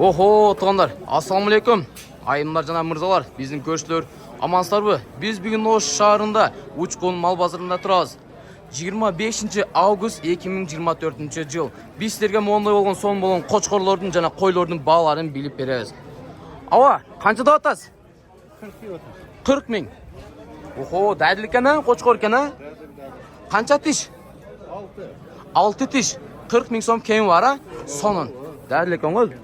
Охо, туғандар, ассалаумалейкум. Айымдар жана мырзалар, биздин көршілер амансыздарбы? Біз бүгін Ош шаарында Учкун мал базарында турабыз. 25 август 2024 жыл. Биз силерге моундай болгон сон болгон кочкорлордун жана койлордун бааларын билип беребиз. Ава, канча деп атасыз? 40 миң. Охо, дайдыл экен а, кочкор экен а? Канча тиш? 6 тиш. 40 миң сом кеми бар а? Сонун. Дайдыл экен ғой.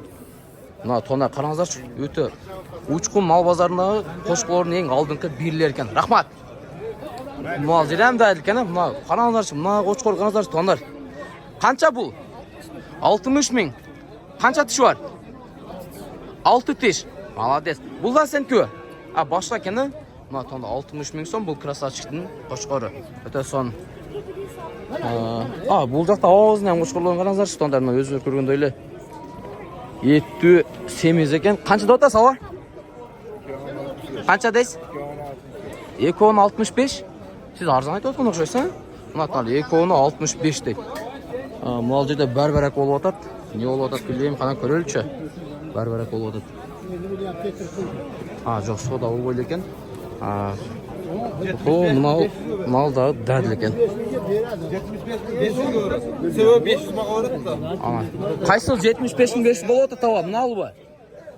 Мына тондар қараңыздаршы, өте Учкун мал базарындағы кошколордун эң алдыңкы бирлер экен. Рахмат. Мына жерем дайдыл экен а? Мына қараңыздаршы, мына кочкор қараңыздаршы тондар. Канча бул? 60 миң. Канча тиш бар? 6 тиш. Молодец. Бул да сеники? А башка экен а? Мына тонда 60 миң сом, бул красавчиктин кочкору. Өтө сон. Бул жакта оозунан кочкорлорун караңыздарчы тондар, мына өзүңөр көргөндөй эле. Еттүү семиз экен. Канча деп атасыз ава? Канча дейсиз? 2.65. Сиз арзан айтып аткан окшойсуз, а? Мына тал 2.65 дейт. Мал жерде бар-барак болуп атат. Не болуп атат билбейм, кана көрөлүчү. Бар-барак болуп атат. Жок, сода болбойт экен. Мынау мал да дадыл экен. Кайсы 75 миң 500 болуп атат таба? Мына албы?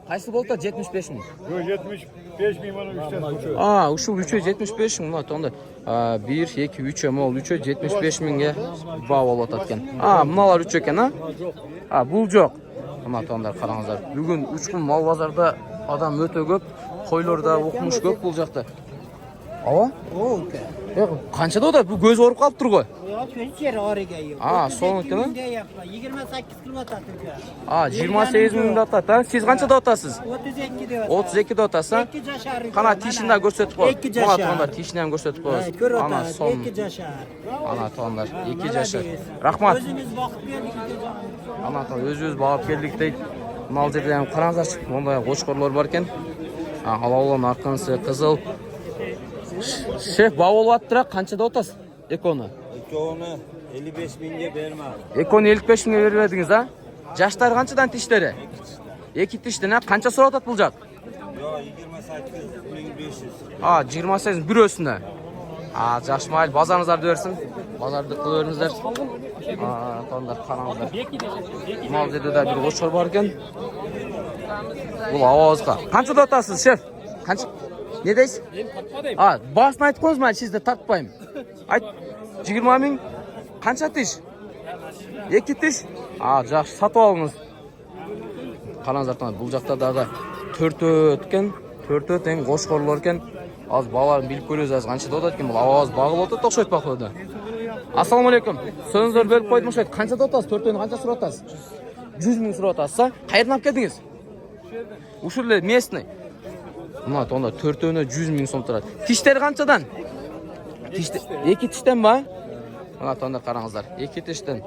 Кайсы болуп атат 75 миң? 75 миң мана 3төн. Ушул 3 75 миң, мына тонда 1 2 3 мол 3 75 миңге баа болуп атат экен. Мыналар 3 экен, а? Бул жок. Мына тондар караңыздар. Бүгүн Учкун мал базарда адам өтө көп, койлорда укмуш көп бул жакта. Ава? Канча деп атат? Бул көз ооруп калыптыр го. Сонун экен, 28 кило атат. 28 миң деп атат, а? Сиз канча деп атасыз? 32 деп атат. 32 деп атасыз, а? 2 жашар. Кана тишин да көрсөтүп коет. 2 жашар. Ана тишин ham көрсөтүп коет. Ана сон. 2 жашар. Ана тондар 2 жашар. Рахмат. Өзүңүз багып келдик. Ана тон өзүбүз багып келдик дейт. Мал жерде ham караңыздарчы, мондай кочкорлор бар экен. Алаулан арканысы кызыл. Шеф, баа болуп аттыр, канча деп атасыз? Экону. Экону 55 миңге берме. Экону 55 миңге бербедиңиз, а? Жаштары канчадан тиштери? 2 тиштен, а? Канча сурап атат бул жак? Yo, 28 миң 500. 28 бирөөсүнө. Жакшы майыл, базарыңыздарды берсин. Базарды кылып бериңиздер. Тондар караңыздар. Мал жерде да бир кочкор бар экен. Бул авазга. Канча деп атасыз, шеф? Канча? Не дейсиз? Басын айтып коюңуз, мен сизди тартпайм. Айт. 20 миң. Канча тиш? 2 тиш. Жакшы, сатып алыңыз. Караңыздар, бул жакта дагы 4 экен. 4 тең кочкорлор экен. Азыр бааларын билип көрөбүз, азыр канча деп атат экен. Бул аваз багылып атат, окшойт бакылды. Ассаламу алейкум. Сөзүңүздөрдү бөлүп койдум окшойт. Канча деп атасыз? 4 канча сурап атасыз? 100 миң сурап атасыз, а? Кайерден алып келдиңиз? Ушул эле местный. Мына тонда 4-өнө 100 миң сом турат. Тиштер канчадан? 2 тиштен ба? Мына тонда караңыздар, 2 тиштен.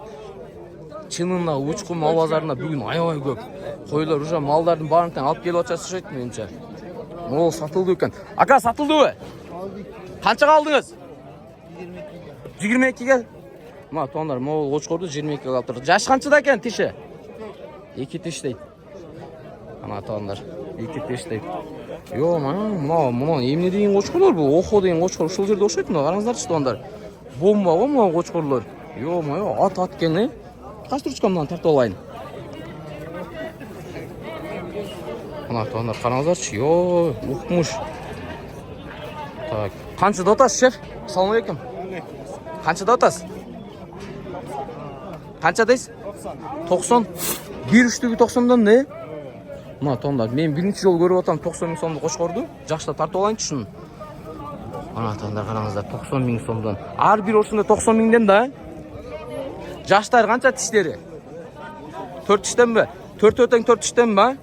Чынында Учкун мал базарында бүгүн аябай көп. Койлор уже малдардын баарын тең алып келип атышат менимче. Мол сатылды экен. Ака, сатылдыбы? Канчага алдыңыз? 22-ге. Мына тондар мол кочкорду 22-ге алып тур. Жаш канчада экен тиши? 2 тиш дейт. Мына тондар 2 тиш дейт. Мына эмне деген кочкорлор бул? Охо деген кочкор ушул жерде окшойт, мына караңыздарчы тондар. Бомба го мына кочкорлор. Ат экен, э? Кач турчка мындан тартып алайын. Мына тондар караңыздарчы. Укмуш. Так, канча деп атасыз, шеф? Ассаламу алейкум. Канча деп атасыз? Канча дейсиз? 90. 1/3 90дан не? Мына тондар, мен биринчи жол көрүп атам 90 миң сомду кочкорду. Жакшыта тартып алайынчы шуну. Мына тондар караңыздар, 90 миң сомдон. Ар бир ошондо 90 миңден да. Жаштар канча тиштери? 4 тиштенби? 4 тең 4 тиштенби?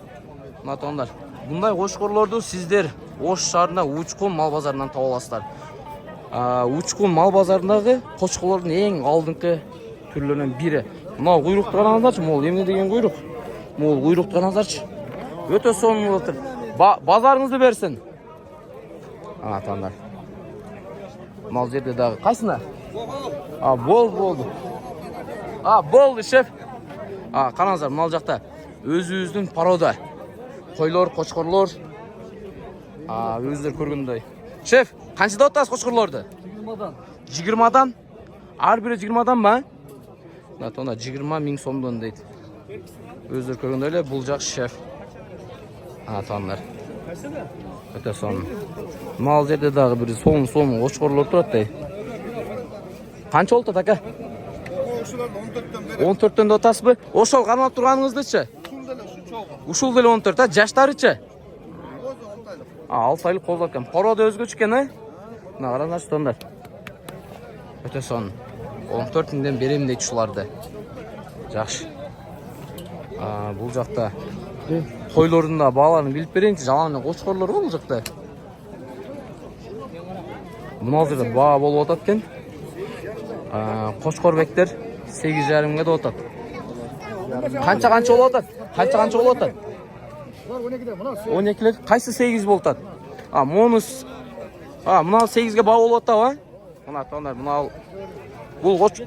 Мына тондар. Мындай кочкорлорду сиздер Ош шаарында Учкун мал базарынан таба аласыздар. Учкун мал базарындагы кочкорлордун эң алдыңкы түрлөрүнүн бири. Мына куйрукту караңыздарчы, мол эмне деген куйрук? Мол куйрукту караңыздарчы. Өтө сонун болуп атат. Базарыңызды берсин. Тондар. Мал жерде дагы кайсына? Болду. Болду, шеф. Қараңыздар, мал жақта Өзүбүздүн порода. Койлор, кочкорлор. Өздөр көргөндөй. Шеф, канчада атасыз кочкорлорду? 20'dan. 20дан. Ар бири 20дан ба? Тона 20 000 сомдон дейт. Өздөр көргөндөй эле бул жак шеф. Тондар. Өтө сон. Мал жерде дагы бир сом кочкорлор турат дей. Канча болот ака? 14төн да атасызбы? Ошол кармап турганыңыздычы? Ушул деле 14, жаштарычы? 6 айлык колдо экен. Порода өзгөчө экен, Мына караңыз тондар. Өтө сон. 14 миңден берем дейт ушуларды. Жакшы. Бул жакта койлордун да бааларын билип берейинчи. Жалаң кочкорлор го бул жакта. Мына жерде баа болуп атат экен. Кочкорбектер 8,5 миңге деп атат. Канча болуп атат? Канча болуп атат? 12лер. Кайсы 8 болуп атат? Монус. Мына 8ге баа болуп атабы? Мына тондар, мына бул коч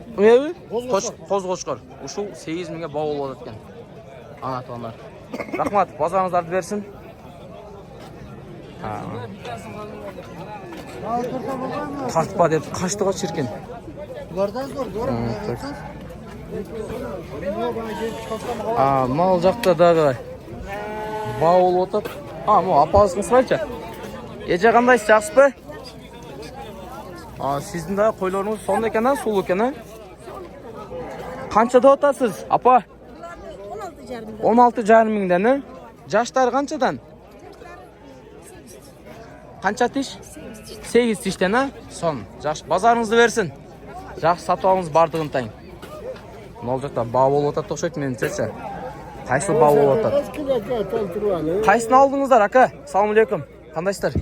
кочкор. Ушул 8 миңге баа болуп атат экен. Ана тондар. Рахмат, базарыңыздарды берсин. Тартпа деп качтыга чиркен. Bulardan zor. Мал жакта дагы баа болуп атат. Могу апабызды сурайчы. Эже кандайсыз, жакшысызбы? Сиздин дагы койлоруңуз сонда экен, сулуу экен, Канча деп атасыз, апа? 16,5 миңден, Жаштары канчадан? Канча тиш? 8 тиштен, Сон. Жакшы, базарыңызды берсин. Жакшы сатып алыңыз бардыгын таң. Мол жакта баа болуп атат окшойт менимче. Кайсы баа болуп атат? Кайсын алдыңыздар, ака? Салам алейкум. Кандайсыздар?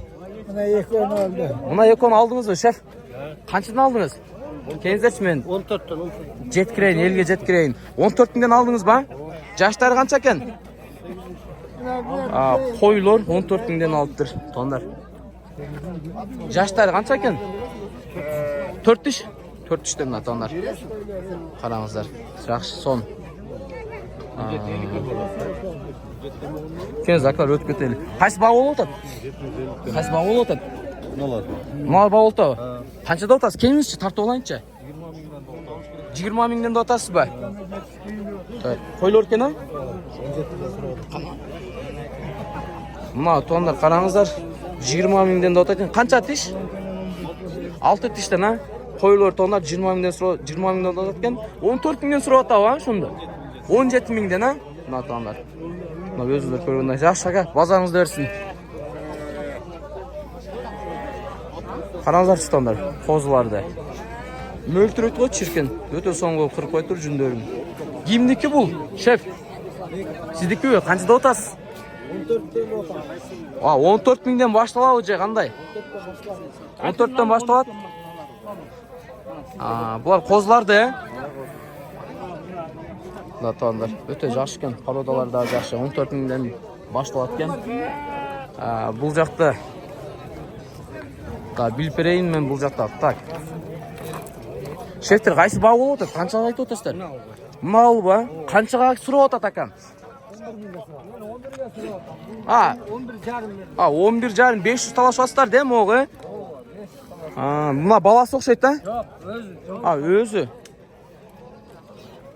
Buna ekon oldu. Мына экону алдыңызбы, шеф? Канчадан алдыңыз? Келиңиздерчи мен. 14'ten. Жеткирейин, элге жеткирейин. 14 миңден алдыңыз ба? Жаштары канча экен? Койлор 14 миңден алыптыр, тондар. Жаштары канча экен? 4 тиш. 4 тиштен мына тондар. Караңыздар. Жакшы, сон. Кез аклар өтүп кетели. Кайсы баа болуп атат? Кайсы баа болуп атат? Мал баа болуп атабы? Канча деп атасыз? Келиңизчи, тартып алайынчы. 20 миңден деп атасызбы? Койлор экен, Мына тондар караңыздар. 20 миңден деп атат экен. Канча тиш? 6 тиштен, Койлор тондар 20 миңден сурап, 20 миңден деп атат экен. 14 миңден сурап атабы, ошондо. 17 миңден, Мына тондар. Мына өзүңүздөр көргөндөй. Жакшы ака, базарыңызды берсин. Караңыздар тондар, козуларды. Мөлтүрөйт го чиркен. Өтө соңго кырып койтур жүндөрүн. Кимдики бул, шеф? Сиздикиби? Канча деп атасыз? 14 миңден башталабы же кандай? 14төн башталат. Булар козуларды, Да тондар. Өтө жакшы экен. Породалар да жакшы. 14 миңден башталат экен. Бул жакта билип берейин мен бул жакта. Так. Шефтер кайсы баа болуп атат? Канчага айтып атасыздар? Мал ба? Канчага сурап атат акам? 11,5 500 талашып атасыздар, могу? Мына баласы окшойт, Жок, өзү. Өзү.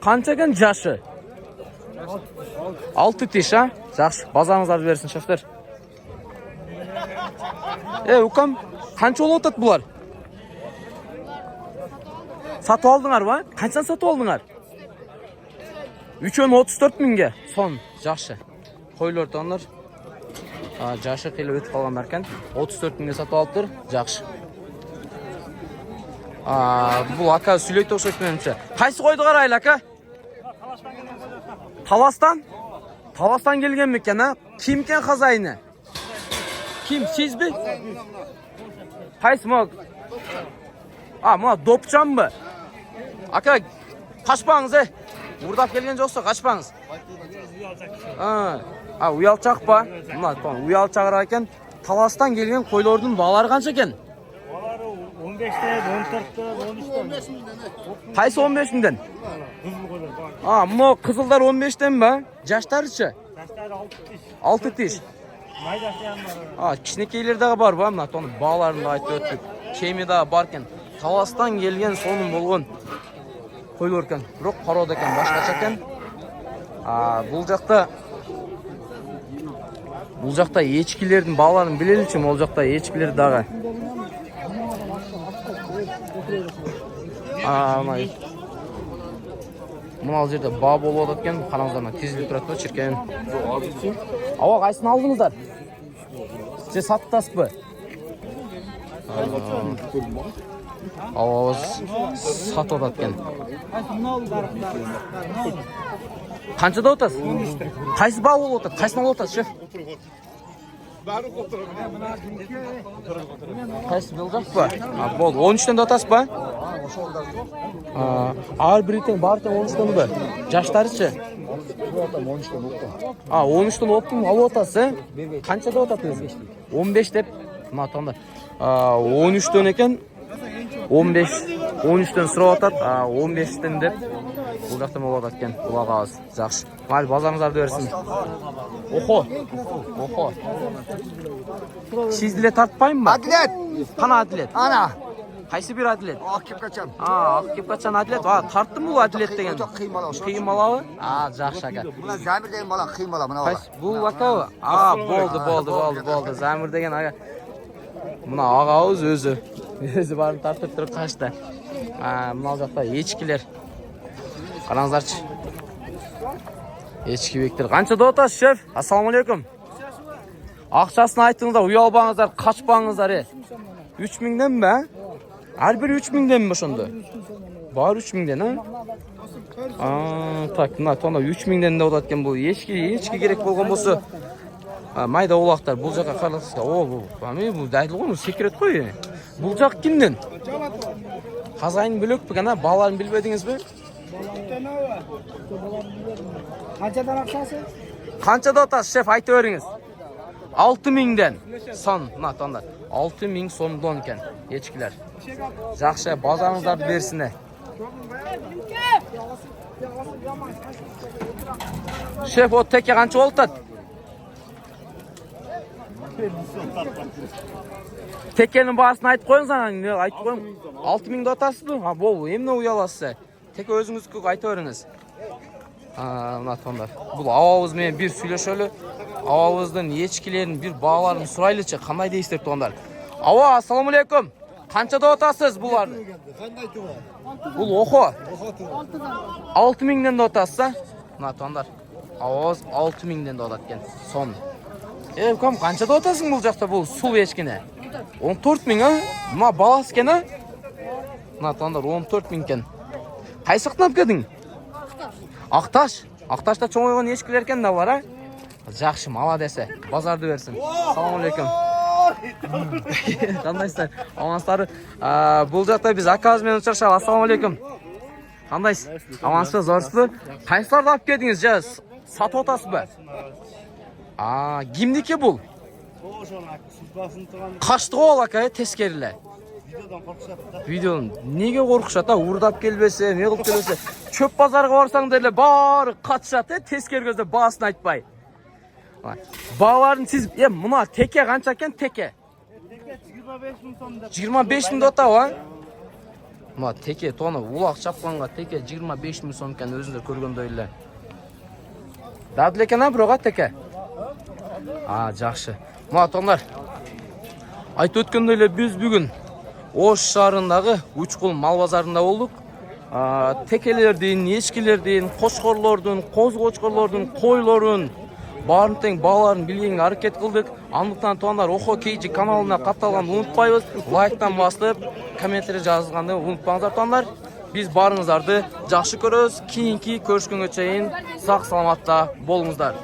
Канча экен жашы? 6 тиш, Жакшы, базарыңыздарды берсин, шефтер. Укам, канча болуп атат булар? Сатып алдыңар ба? Канчадан сатып алдыңар? 3-өн 34 миңге. Сон, жакшы. Койлор тондар. Жашы кыйла өтүп калгандар экен. 34 миңге сатып алыптыр. Жакшы. Бул ака сүйлөйт окшойт менимче. Кайсы койду карайлы, ака? Таластан? Таластан келген экен, Ким экен хозайыны? Ким, сизби? Кайсы мог? Мына допчанбы? Ака, качпаңыз, Урдап келген жоксо качпаңыз. Уялчак ба? Мына уялчагыраак экен. Таластан келген койлордун баалары канча экен? 15'te, 14'te, 13'te. Кайсы 15 миңден? Mı kızıllar 15'ten mi? Yaşlarıçı? Yaşları 6 tiş. Maydaşlayan var. Kişinekeйлердегі бар ба мына тоны бағаларын да айтып өттік. Кеме да бар екен. Таластан келген соның болған қойлар екен. Бірақ қарауды екен, башқаша екен. Бұл жақта ешкілердің бағаларын білелічім, ол жақта ешкілер дағы. Мынау жерде ба болып отыр екен. Қараңыздар, тезіліп тұрады да шіркеуін. Ава, қайсыны алдыңыздар? Сіз саттасып ба? Ава, сатып отыр екен. Қаншада отасыз? Қайсы ба болып отыр? Қайсыны алып отасыз, шеф? Қайсы бұл жақ па? Болды, 13-тен де отасыз ба? Әрбір итен бар екен 13-тен ба? Жаштары ше? 13-тен оптың алып отасыз, қаншада отасыз? 15 деп, мына таңда 13-тен екен, 13-тен сұрап отады, 15-тен деп бұл жақтан болып отады екен, бұл ағауыз, жақшы. Мал базарыңыздарды өрсін. Оқо. Сіз діле тартпайын ба? Adilet. Қана Адилет? Ana. Қайсы бір Адилет? Akip kaçan. Ақкеп қачан Адилет? Тарттым бұл Адилет деген? Қиымалауы? Жақшы аға. Buna zamir deyin bana kıymala buna Қайсы? Бұл лакауы? Болды. Замір деген аға. Мұна ағауыз өзі барын тартып тұрып қашты. Мұнал жақта ешкілер. Қараңыздаршы. Ешкі бектер. Қаншада отасыз, шеф? Ассаламалейкум. Ақшасын айттыңыздар, ұялбаңыздар, қашпаңыздар. 3000-ден бе? Әрбір 3000-ден бе шонда? Бар 3000-ден, Так, мына тонда 3000-ден де отаткен бұл. Ешкі керек болған болса, майда олақтар бұл жаққа қарлықсызға. Бұл дәйділ ғой, секрет қой. Бұл жақ кімден? Қазайын білік пі, баларын білбедіңіз бе? Kaçadan akşası? Қаншада отасыз, шеф, айты өріңіз? 6000-ден сон, мына тонда. 6000 сомдон екен, ешкілер. Жақшы, базарыңыздарды берсіне. Шеф, о теке қанша олтады? Текенің бағасын айтып қойыңыз, айтып қойың. 6000-де отасыз ба? Бол, еміне ұяласыз. Теке өзіңіз көк айты өріңіз. Мына тондар. Бұл ауызмен бір сөйлешөлі. Ауыздың ешкілерін бір бағаларын сұрайлычы. Қандай дейістер тондар? Ава, ассаламалейкум. Қаншада отасыз бұларды? Бұл оқо. 6000-ден де отасыз, мына тондар. Ауыз 6000-ден де отаткен. Сон. Ком, қаншада отасың бұл жақта бұл сұл ешкіне? 14000, Мұна баласы кен, Мына тондар 14000 кен. Қайсы қынап кедің? Ақташ. Ақташта чоң ойған ешкілер кен да бар, Жақшы, мала десе. Базарды берсін. Салам алейкум. Қандайсыздар? Амансыздар. Бұл жақта біз акказымен ұшыршал. Ассалам алейкум. Қандайсыз? Амансыз, зорсыз. Қайсыларды алып келдіңіз, жаз? Сатып отасыз ба? Кімдеке бұл? Қашты ғой ол, тескерілі. Видеодан неге қорқышат, ұрдап келбесе, не қылып келбесе. Чөп базарға барсаң дерлі, бары қатышат, тескер көзді басын айтпай. Бағаларын сіз, мұна теке қанша кен, теке? 25 мың дота, Мұна теке, тоны улақ шапқанға теке 25 мың сон кен өзіңдер көрген дөйлі. Дадыл екен, бұроға теке? Жақшы. Мұна тондар, айт өткен дөйлі біз бүгін Ош шарындағы Учқұл мал базарында болдық. Текелерден, ешкілерден, қошқорлордың, қоз-қошқорлордың, қойлорын, барын тең бағаларын білгенге әрекет қылдық. Андықтан туандар Оқо Кейджи каналына қапталған ұмытпайбыз. Лайктан басып, комментарий жазғанды ұмытпаңыздар туандар. Біз барыңыздарды жақшы көрөз. Кейінгі көрішкенге чейін сақ саламатта болыңыздар.